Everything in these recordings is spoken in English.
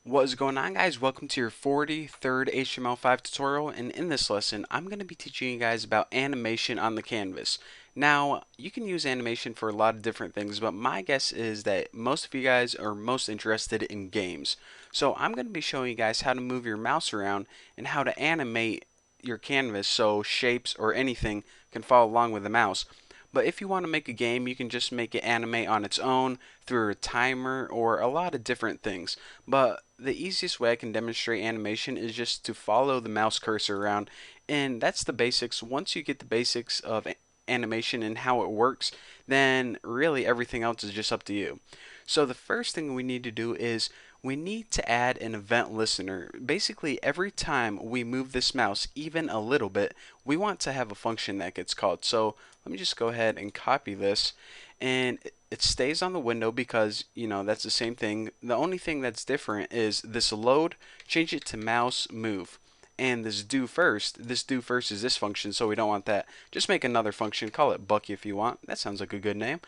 What is going on, guys? Welcome to your 43rd HTML5 tutorial, and in this lesson I'm going to be teaching you guys about animation on the canvas. Now, you can use animation for a lot of different things, but my guess is that most of you guys are most interested in games. So I'm going to be showing you guys how to move your mouse around and how to animate your canvas so shapes or anything can follow along with the mouse. But if you want to make a game, you can just make it animate on its own through a timer or a lot of different things. But the easiest way I can demonstrate animation is just to follow the mouse cursor around, and that's the basics. Once you get the basics of animation and how it works, then really everything else is just up to you. So the first thing we need to do is we need to add an event listener. Basically, every time we move this mouse even a little bit, we want to have a function that gets called. So let me just go ahead and copy this, and it stays on the window because that's the same thing. The only thing that's different is this load, change it to mouse move. And this do first is this function, so we don't want that. Just make another function, call it Bucky if you want. That sounds like a good name.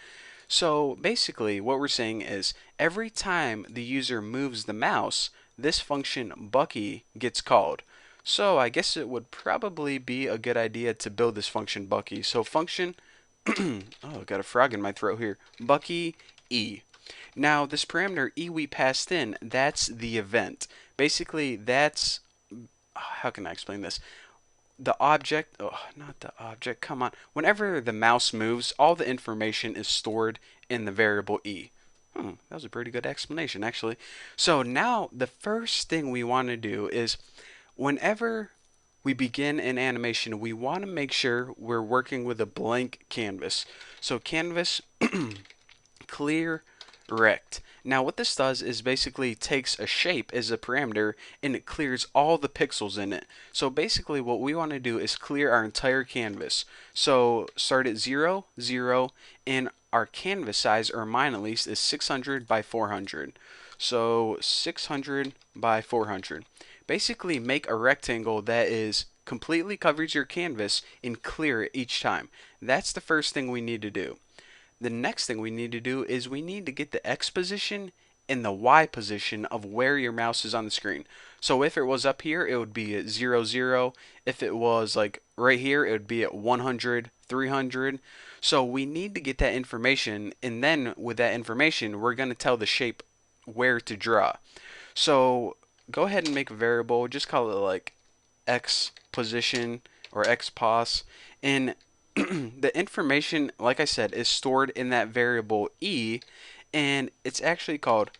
So basically what we're saying is every time the user moves the mouse, this function Bucky gets called. So I guess it would probably be a good idea to build this function Bucky. So function oh, got a frog in my throat here. Bucky E. Now this parameter E we passed in, that's the event. Basically that's how can I explain this? The object, oh, not the object, come on. Whenever the mouse moves, all the information is stored in the variable E. That was a pretty good explanation, actually. So now the first thing we want to do is whenever we begin an animation, we want to make sure we're working with a blank canvas. So canvas clear rect. Now what this does is basically takes a shape as a parameter and it clears all the pixels in it. So basically what we want to do is clear our entire canvas. So start at 0, 0, and our canvas size, or mine at least, is 600 by 400. So 600 by 400. Basically make a rectangle that is completely covers your canvas and clear it each time. That's the first thing we need to do. The next thing we need to do is we need to get the X position and the Y position of where your mouse is on the screen. So if it was up here, it would be at 0, 0. If it was like right here, it would be at 100, 300. So we need to get that information, and then with that information, we're going to tell the shape where to draw. So go ahead and make a variable, just call it like X position or X pos, and the information, like I said, is stored in that variable E, and it's actually called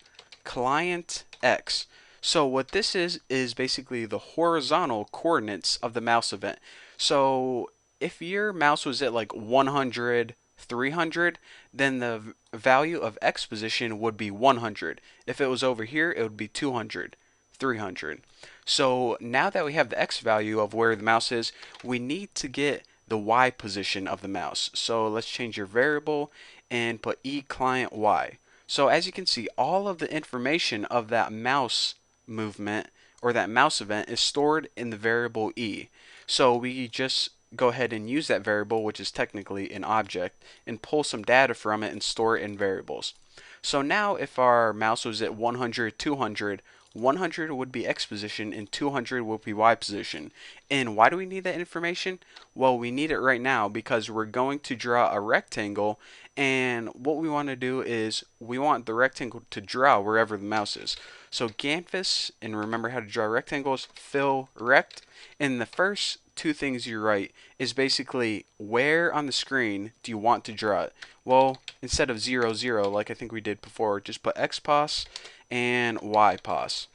client X. So what this is basically the horizontal coordinates of the mouse event. So if your mouse was at like 100, 300, then the value of X position would be 100. If it was over here, it would be 200, 300. So now that we have the X value of where the mouse is, we need to get the Y position of the mouse. So let's change your variable and put E client Y. So as you can see, all of the information of that mouse movement or that mouse event is stored in the variable E. So we just go ahead and use that variable, which is technically an object, and pull some data from it and store it in variables. So now if our mouse was at 100, 200, 100 would be X position and 200 would be Y position. And why do we need that information? Well, we need it right now because we're going to draw a rectangle, and what we want to do is we want the rectangle to draw wherever the mouse is. So canvas, and remember how to draw rectangles, fill rect, and the first two things you write is basically where on the screen do you want to draw it. Well, instead of 0, 0 like I think we did before, just put X pos and Y pos.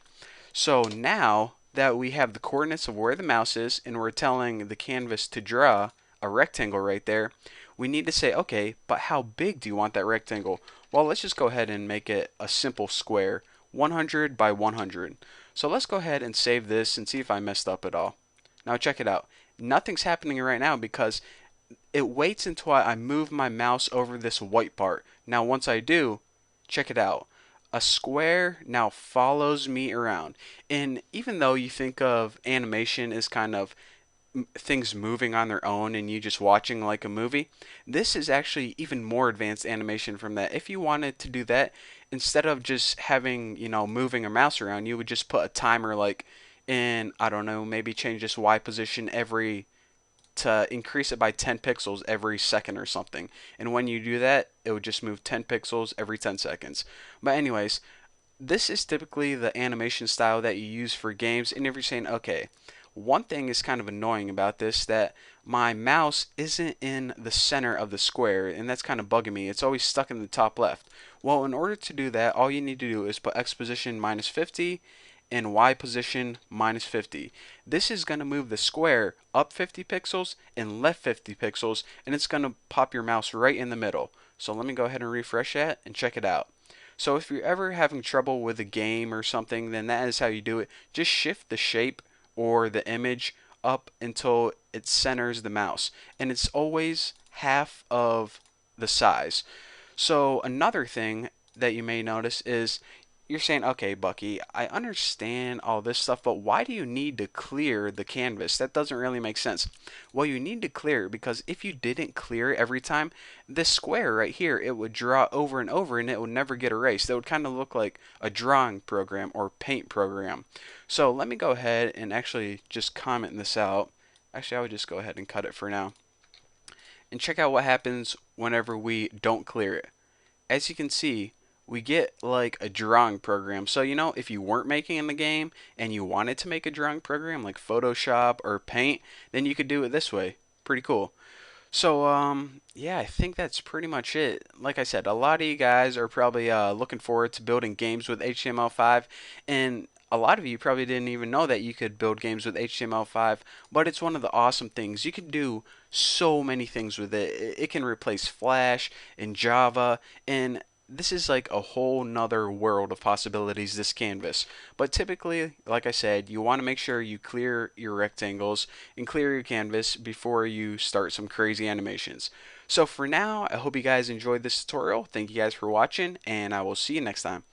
So now that we have the coordinates of where the mouse is and we're telling the canvas to draw a rectangle right there, we need to say, okay, but how big do you want that rectangle? Well, let's just go ahead and make it a simple square, 100 by 100. So let's go ahead and save this and see if I messed up at all. Now check it out. Nothing's happening right now because it waits until I move my mouse over this white part. Now once I do, check it out. A square now follows me around. And even though you think of animation as kind of things moving on their own and you just watching like a movie, this is actually even more advanced animation from that. If you wanted to do that, instead of just having, moving a mouse around, you would just put a timer like in, I don't know, maybe change this Y position every to increase it by 10 pixels every second or something. And when you do that, it would just move 10 pixels every 10 seconds. But anyways, this is typically the animation style that you use for games. And if you're saying, okay, one thing is kind of annoying about this, that my mouse isn't in the center of the square, and that's kind of bugging me. It's always stuck in the top left. Well, in order to do that, all you need to do is put X position minus 50 and Y position minus 50. This is going to move the square up 50 pixels and left 50 pixels, and it's going to pop your mouse right in the middle. So let me go ahead and refresh that and check it out. So if you're ever having trouble with a game or something, then that is how you do it. Just shift the shape or the image up until it centers the mouse, and it's always half of the size. So another thing that you may notice is you're saying, okay, Bucky, I understand all this stuff, but why do you need to clear the canvas? That doesn't really make sense. Well, you need to clear it because if you didn't clear it every time, this square right here, it would draw over and over and it would never get erased. It would kind of look like a drawing program or paint program. So let me go ahead and actually just comment this out. Actually, I would just go ahead and cut it for now. And check out what happens whenever we don't clear it. As you can see, we get like a drawing program. So, if you weren't making in the game and you wanted to make a drawing program like Photoshop or Paint, then you could do it this way. Pretty cool. So, yeah, I think that's pretty much it. Like I said, a lot of you guys are probably looking forward to building games with HTML5, and a lot of you probably didn't even know that you could build games with HTML5, but it's one of the awesome things. You can do so many things with it. It can replace Flash and Java, and this is like a whole nother world of possibilities, this canvas. But typically, like I said, you want to make sure you clear your rectangles and clear your canvas before you start some crazy animations. So for now, I hope you guys enjoyed this tutorial. Thank you guys for watching, and I will see you next time.